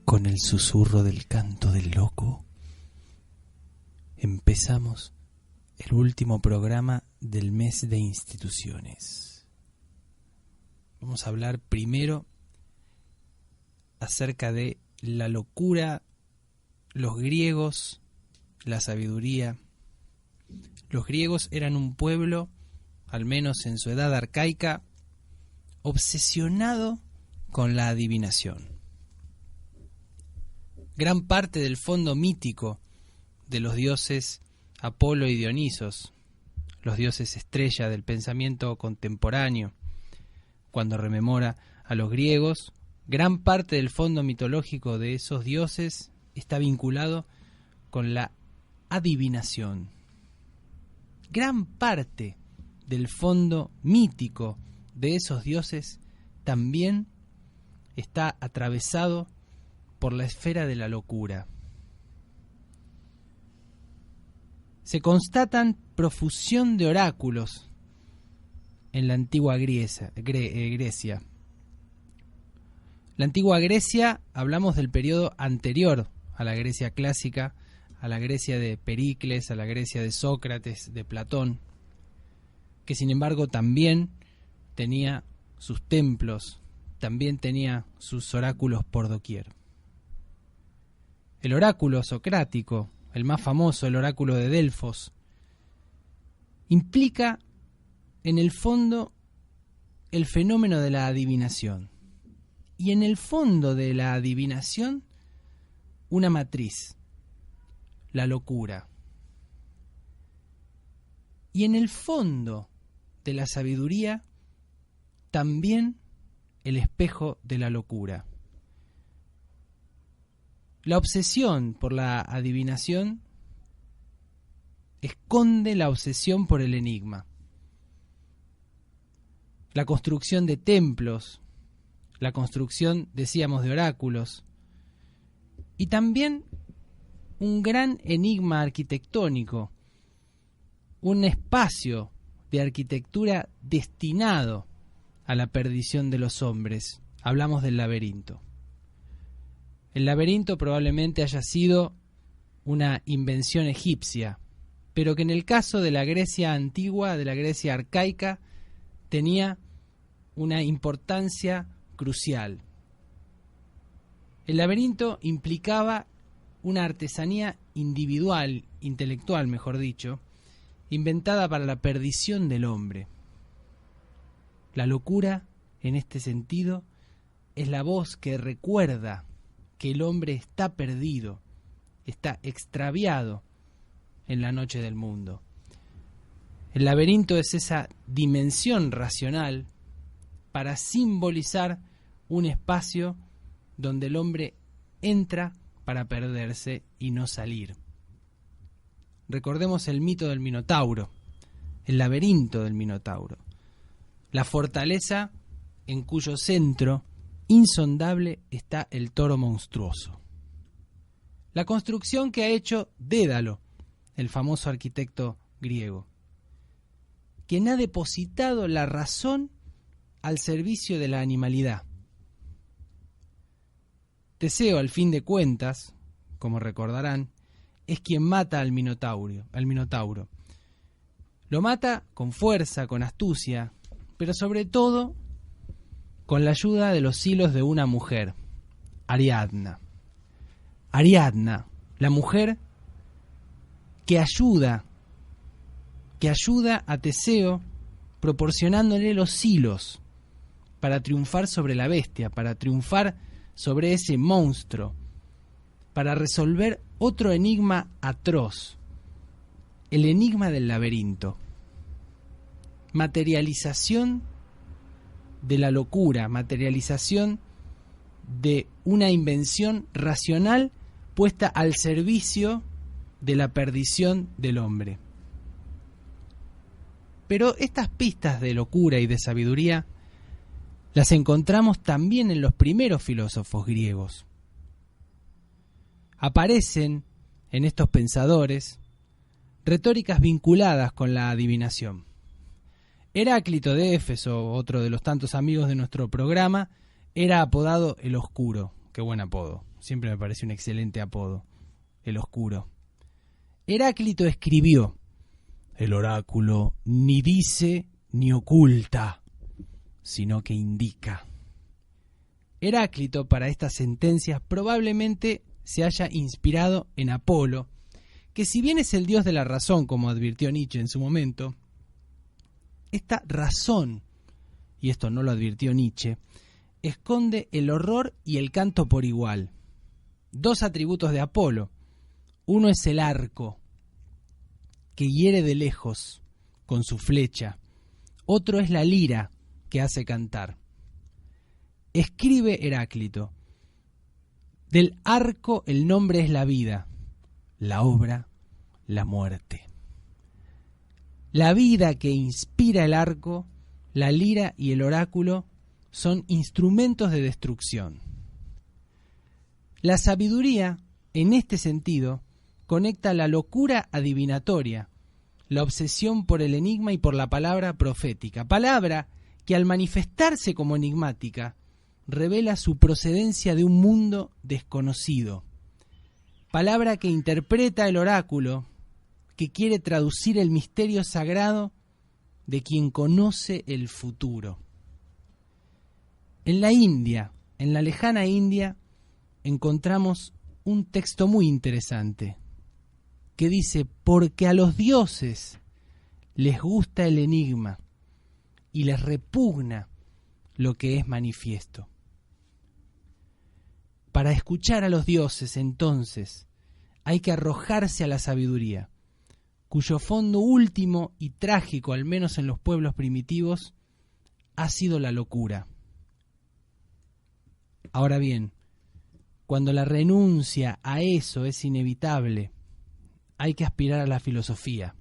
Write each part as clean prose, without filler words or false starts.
Con el susurro del canto del loco, empezamos el último programa del mes de instituciones. Vamos a hablar primero acerca de la locura, los griegos, la sabiduría. Los griegos eran un pueblo, al menos en su edad arcaica, obsesionado con la adivinación. Gran parte del fondo mítico de los dioses Apolo y Dionisos, los dioses estrella del pensamiento contemporáneo, cuando rememora a los griegos, gran parte del fondo mitológico de esos dioses está vinculado con la adivinación. Gran parte del fondo mítico de esos dioses también está atravesado por la esfera de la locura. Se constatan profusión de oráculos en la antigua Grecia. La antigua Grecia, hablamos del periodo anterior a la Grecia clásica, a la Grecia de Pericles, a la Grecia de Sócrates, de Platón, que sin embargo también tenía sus templos, también tenía sus oráculos por doquier. El oráculo socrático, el más famoso, el oráculo de Delfos, implica en el fondo el fenómeno de la adivinación. Y en el fondo de la adivinación, una matriz, la locura. Y en el fondo de la sabiduría, también el espejo de la locura. La obsesión por la adivinación esconde la obsesión por el enigma. La construcción de templos, la construcción, decíamos, de oráculos, y también un gran enigma arquitectónico, un espacio de arquitectura destinado a la perdición de los hombres. Hablamos del laberinto. El laberinto probablemente haya sido una invención egipcia, pero que en el caso de la Grecia antigua, de la Grecia arcaica, tenía una importancia crucial. El laberinto implicaba una artesanía individual, intelectual mejor dicho, inventada para la perdición del hombre. La locura, en este sentido, es la voz que recuerda que el hombre está perdido, está extraviado en la noche del mundo. El laberinto es esa dimensión racional para simbolizar un espacio donde el hombre entra para perderse y no salir. Recordemos el mito del Minotauro, el laberinto del Minotauro, la fortaleza en cuyo centro insondable está el toro monstruoso. La construcción que ha hecho Dédalo, el famoso arquitecto griego, quien ha depositado la razón al servicio de la animalidad. Teseo, al fin de cuentas, como recordarán, es quien mata al Minotauro. Lo mata con fuerza, con astucia, pero sobre todo con la ayuda de los hilos de una mujer, Ariadna. Ariadna, la mujer que ayuda a Teseo proporcionándole los hilos para triunfar sobre la bestia, para triunfar sobre ese monstruo, para resolver otro enigma atroz, el enigma del laberinto. Materialización de la locura, materialización de una invención racional puesta al servicio de la perdición del hombre. Pero estas pistas de locura y de sabiduría las encontramos también en los primeros filósofos griegos. Aparecen en estos pensadores retóricas vinculadas con la adivinación. Heráclito de Éfeso, otro de los tantos amigos de nuestro programa, era apodado el Oscuro, Qué buen apodo. Siempre me parece un excelente apodo. El oscuro. Heráclito escribió: el oráculo ni dice ni oculta, sino que indica. Heráclito, para estas sentencias, probablemente se haya inspirado en Apolo, que si bien es el dios de la razón, como advirtió Nietzsche en su momento, esta razón, y esto no lo advirtió Nietzsche, esconde el horror y el canto por igual. Dos atributos de Apolo. Uno es el arco, que hiere de lejos con su flecha. Otro es la lira, que hace cantar. Escribe Heráclito: del arco el nombre es la vida, la obra, la muerte. La vida que inspira el arco, la lira y el oráculo son instrumentos de destrucción. La sabiduría, en este sentido, conecta la locura adivinatoria, la obsesión por el enigma y por la palabra profética, palabra que al manifestarse como enigmática revela su procedencia de un mundo desconocido, palabra que interpreta el oráculo, que quiere traducir el misterio sagrado de quien conoce el futuro. En la India, en la lejana India, encontramos un texto muy interesante que dice: porque a los dioses les gusta el enigma y les repugna lo que es manifiesto. Para escuchar a los dioses, entonces, hay que arrojarse a la sabiduría, cuyo fondo último y trágico, al menos en los pueblos primitivos, ha sido la locura. Ahora bien, cuando la renuncia a eso es inevitable, hay que aspirar a la filosofía,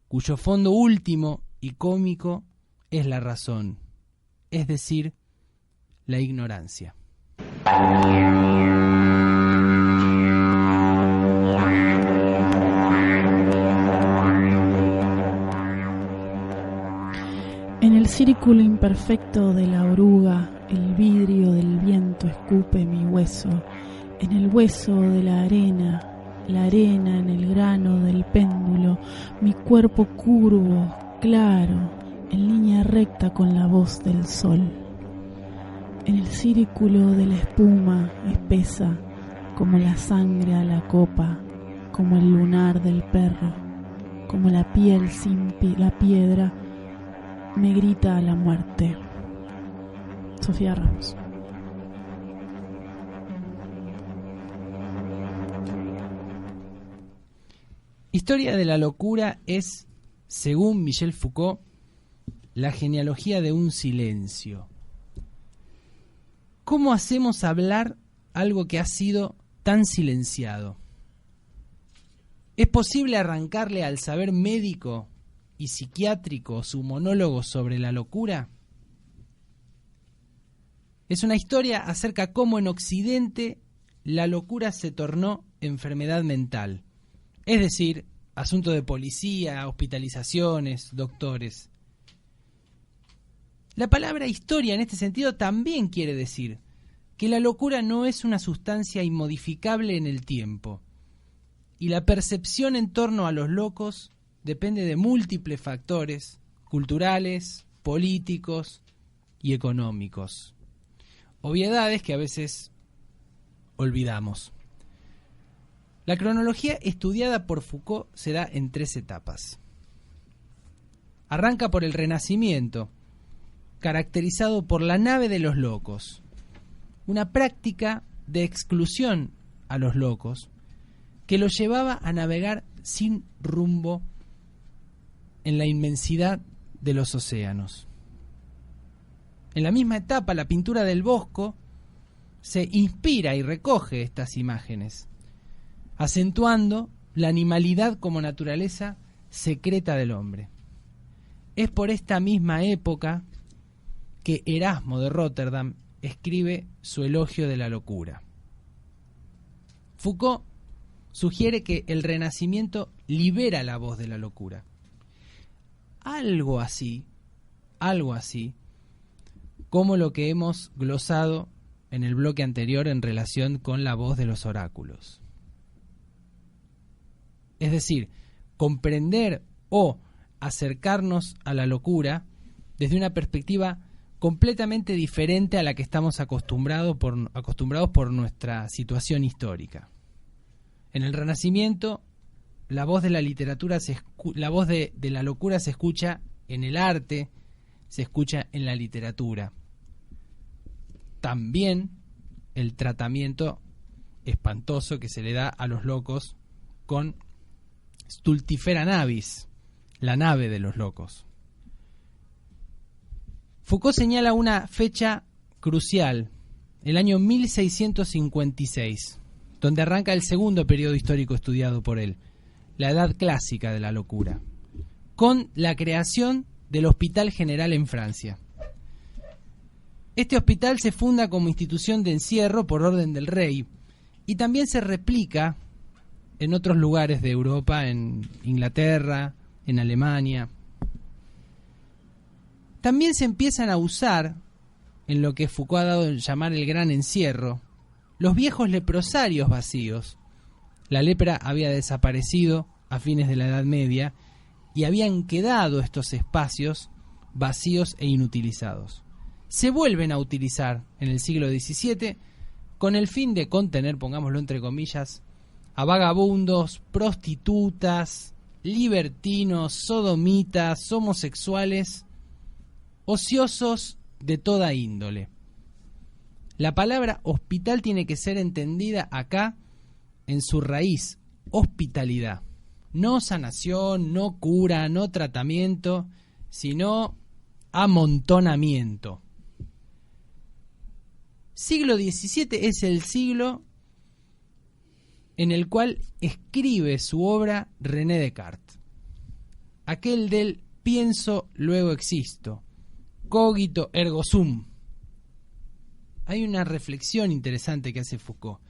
cuyo fondo último y cómico es la razón, es decir, la ignorancia. En el círculo imperfecto de la oruga, el vidrio del viento escupe mi hueso. En el hueso de la arena en el grano del péndulo, mi cuerpo curvo, claro, en línea recta con la voz del sol. En el círculo de la espuma espesa, como la sangre a la copa, como el lunar del perro, como la piel sin la piedra, me grita a la muerte. Sofía Ramos. Historia de la locura es, según Michel Foucault, la genealogía de un silencio. ¿Cómo hacemos hablar algo que ha sido tan silenciado? ¿Es posible arrancarle al saber médico y psiquiátrico su monólogo sobre la locura? Es una historia acerca cómo en Occidente la locura se tornó enfermedad mental, es decir, asunto de policía, hospitalizaciones, doctores. La palabra historia en este sentido también quiere decir que la locura no es una sustancia inmodificable en el tiempo, y la percepción en torno a los locos depende de múltiples factores culturales, políticos y económicos. Obviedades que a veces olvidamos. La cronología estudiada por Foucault se da en 3 etapas. Arranca por el Renacimiento, caracterizado por la nave de los locos, una práctica de exclusión a los locos que los llevaba a navegar sin rumbo en la inmensidad de los océanos. En la misma etapa, la pintura del Bosco se inspira y recoge estas imágenes, acentuando la animalidad como naturaleza secreta del hombre. Es por esta misma época que Erasmo de Róterdam escribe su elogio de la locura. Foucault sugiere que el Renacimiento libera la voz de la locura. Algo así como lo que hemos glosado en el bloque anterior en relación con la voz de los oráculos. Es decir, comprender o acercarnos a la locura desde una perspectiva completamente diferente a la que estamos acostumbrados por nuestra situación histórica. En el Renacimiento, la voz de la literatura, la voz de la locura se escucha en el arte, se escucha en la literatura. También el tratamiento espantoso que se le da a los locos con Stultifera Navis, la nave de los locos. Foucault señala una fecha crucial, el año 1656, donde arranca el segundo periodo histórico estudiado por él, la edad clásica de la locura, con la creación del Hospital General en Francia. Este hospital se funda como institución de encierro por orden del rey y también se replica en otros lugares de Europa, en Inglaterra, en Alemania. También se empiezan a usar, en lo que Foucault ha dado en llamar el gran encierro, los viejos leprosarios vacíos. La lepra había desaparecido a fines de la Edad Media y habían quedado estos espacios vacíos e inutilizados. Se vuelven a utilizar en el siglo XVII con el fin de contener, pongámoslo entre comillas, a vagabundos, prostitutas, libertinos, sodomitas, homosexuales, ociosos de toda índole. La palabra hospital tiene que ser entendida acá en su raíz, hospitalidad. No sanación, no cura, no tratamiento, sino amontonamiento. Siglo XVII es el siglo en el cual escribe su obra René Descartes, aquel del pienso, luego existo, cogito ergo sum. Hay una reflexión interesante que hace Foucault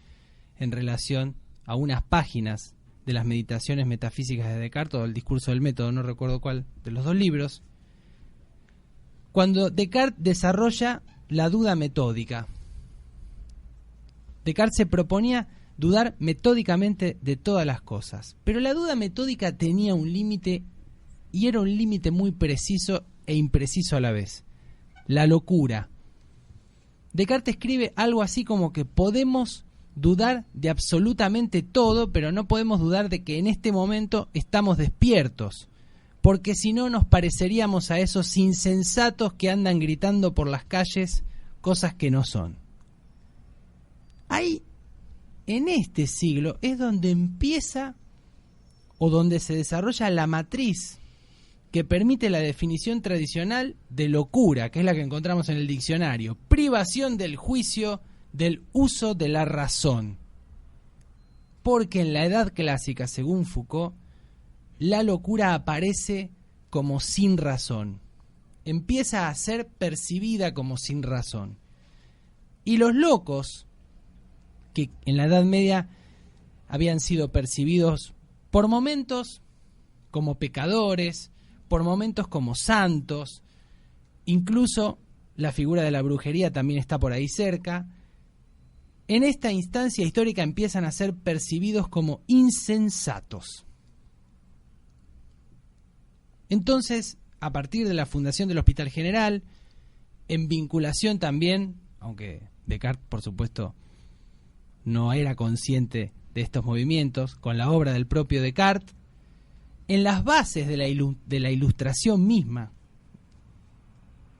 en relación a unas páginas de las meditaciones metafísicas de Descartes o el discurso del método, no recuerdo cuál de los dos libros, cuando Descartes desarrolla la duda metódica. Descartes se proponía dudar metódicamente de todas las cosas, pero la duda metódica tenía un límite y era un límite muy preciso e impreciso a la vez: la locura. Descartes escribe algo así como que podemos dudar de absolutamente todo, pero no podemos dudar de que en este momento estamos despiertos, porque si no nos pareceríamos a esos insensatos que andan gritando por las calles cosas que no son. Ahí, en este siglo, es donde empieza o donde se desarrolla la matriz que permite la definición tradicional de locura, que es la que encontramos en el diccionario: privación del juicio, del uso de la razón. Porque en la Edad Clásica, según Foucault, la locura aparece como sin razón, empieza a ser percibida como sin razón. Y los locos, que en la Edad Media habían sido percibidos por momentos como pecadores, por momentos como santos, incluso la figura de la brujería también está por ahí cerca, en esta instancia histórica empiezan a ser percibidos como insensatos. Entonces, a partir de la fundación del Hospital General, en vinculación también, aunque Descartes, por supuesto, no era consciente de estos movimientos, con la obra del propio Descartes, en las bases de la ilustración misma,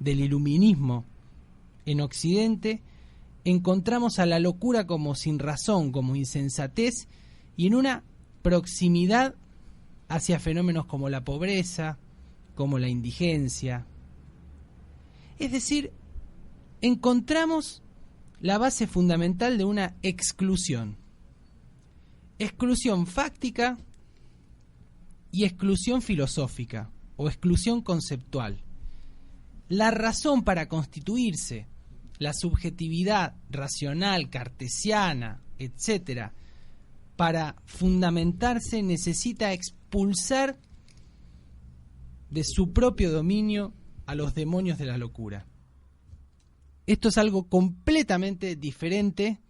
del iluminismo en Occidente, encontramos a la locura como sin razón, como insensatez, y en una proximidad hacia fenómenos como la pobreza, como la indigencia. Es decir, encontramos la base fundamental de una exclusión. Exclusión fáctica y exclusión filosófica o exclusión conceptual. La razón para constituirse, la subjetividad racional, cartesiana, etcétera, para fundamentarse necesita expulsar de su propio dominio a los demonios de la locura. Esto es algo completamente diferente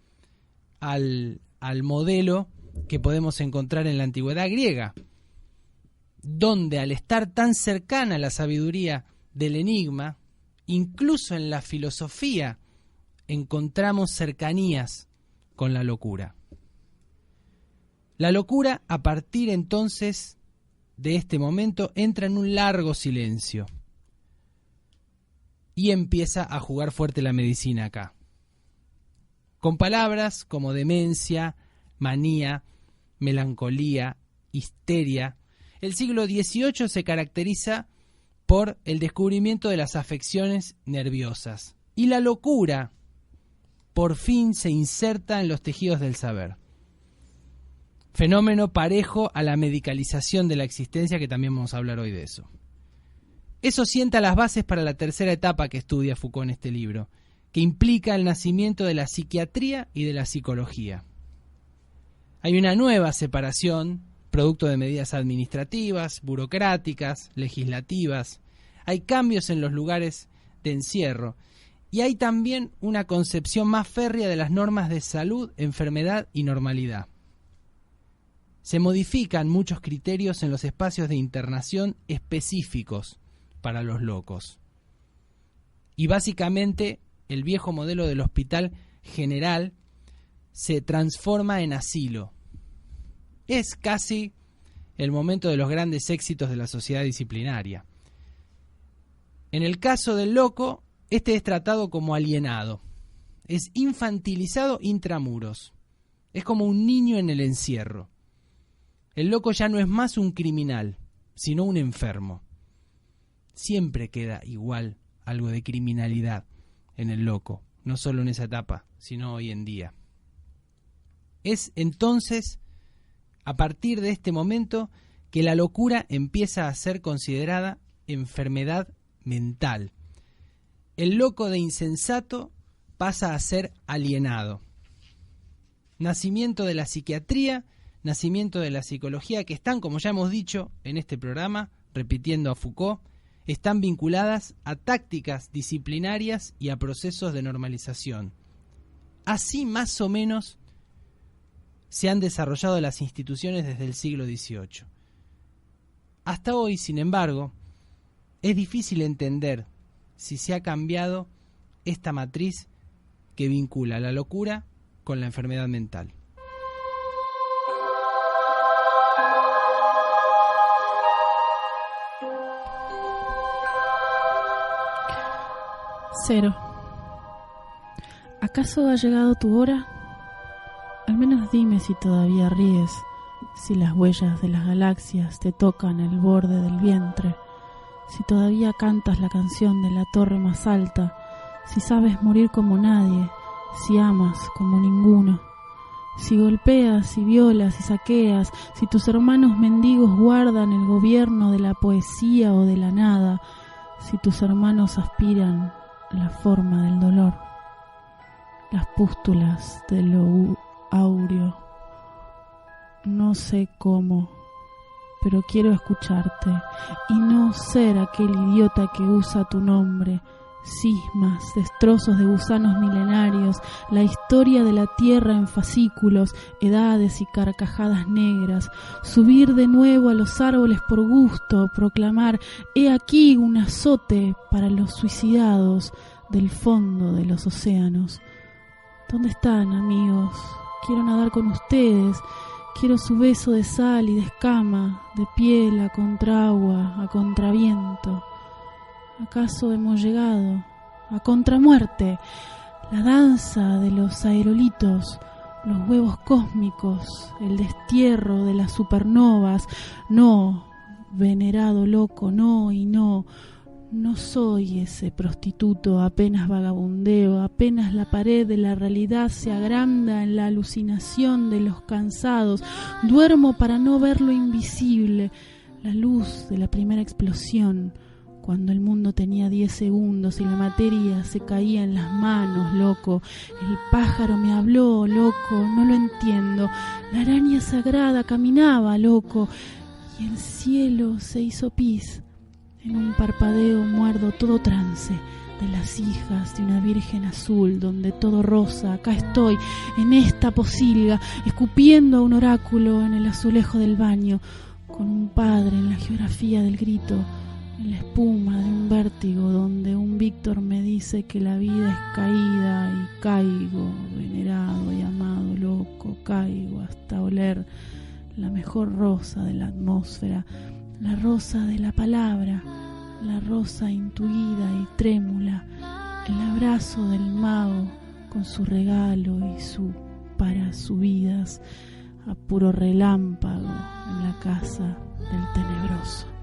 al modelo que podemos encontrar en la antigüedad griega, donde al estar tan cercana a la sabiduría del enigma, incluso en la filosofía encontramos cercanías con la locura. La locura, a partir entonces de este momento, entra en un largo silencio y empieza a jugar fuerte la medicina acá, con palabras como demencia, manía, melancolía, histeria. El siglo XVIII se caracteriza por el descubrimiento de las afecciones nerviosas, y la locura por fin se inserta en los tejidos del saber. Fenómeno parejo a la medicalización de la existencia, que también vamos a hablar hoy de eso. Eso sienta las bases para la tercera etapa que estudia Foucault en este libro, que implica el nacimiento de la psiquiatría y de la psicología. Hay una nueva separación, producto de medidas administrativas, burocráticas, legislativas. Hay cambios en los lugares de encierro y hay también una concepción más férrea de las normas de salud, enfermedad y normalidad. Se modifican muchos criterios en los espacios de internación específicos para los locos. Y básicamente el viejo modelo del hospital general se transforma en asilo. Es casi el momento de los grandes éxitos de la sociedad disciplinaria. En el caso del loco, este es tratado como alienado. Es infantilizado intramuros. Es como un niño en el encierro. El loco ya no es más un criminal, sino un enfermo. Siempre queda igual algo de criminalidad en el loco, no solo en esa etapa, sino hoy en día. Es entonces, a partir de este momento, que la locura empieza a ser considerada enfermedad mental. El loco de insensato pasa a ser alienado. Nacimiento de la psiquiatría, nacimiento de la psicología, que están, como ya hemos dicho en este programa, repitiendo a Foucault, están vinculadas a tácticas disciplinarias y a procesos de normalización. Así más o menos se han desarrollado las instituciones desde el siglo XVIII. Hasta hoy, sin embargo, es difícil entender si se ha cambiado esta matriz que vincula la locura con la enfermedad mental. Cero. ¿Acaso ha llegado tu hora? Al menos dime si todavía ríes, si las huellas de las galaxias te tocan el borde del vientre, si todavía cantas la canción de la torre más alta, si sabes morir como nadie, si amas como ninguno, si golpeas, si violas, si saqueas, si tus hermanos mendigos guardan el gobierno de la poesía o de la nada, si tus hermanos aspiran la forma del dolor, las pústulas de lo áureo. No sé cómo, pero quiero escucharte y no ser aquel idiota que usa tu nombre. Cismas, destrozos de gusanos milenarios, la historia de la tierra en fascículos, edades y carcajadas negras, subir de nuevo a los árboles por gusto, proclamar, he aquí un azote para los suicidados del fondo de los océanos. ¿Dónde están, amigos? Quiero nadar con ustedes, quiero su beso de sal y de escama, de piel a contraagua, a contraviento. ¿Acaso hemos llegado a contramuerte? La danza de los aerolitos, los huevos cósmicos, el destierro de las supernovas. No, venerado loco, no y no. No soy ese prostituto, apenas vagabundeo, apenas la pared de la realidad se agranda en la alucinación de los cansados. Duermo para no ver lo invisible, la luz de la primera explosión, cuando el mundo tenía 10 segundos y la materia se caía en las manos, loco. El pájaro me habló, loco, no lo entiendo. La araña sagrada caminaba, loco, y el cielo se hizo pis. En un parpadeo muerdo todo trance, de las hijas de una virgen azul, donde todo rosa. Acá estoy, en esta posilga, escupiendo a un oráculo en el azulejo del baño, con un padre en la geografía del grito, en la espuma de un vértigo donde un Víctor me dice que la vida es caída, y caigo, venerado y amado loco, caigo hasta oler la mejor rosa de la atmósfera, la rosa de la palabra, la rosa intuida y trémula, el abrazo del mago con su regalo y su parasubidas a puro relámpago en la casa del tenebroso.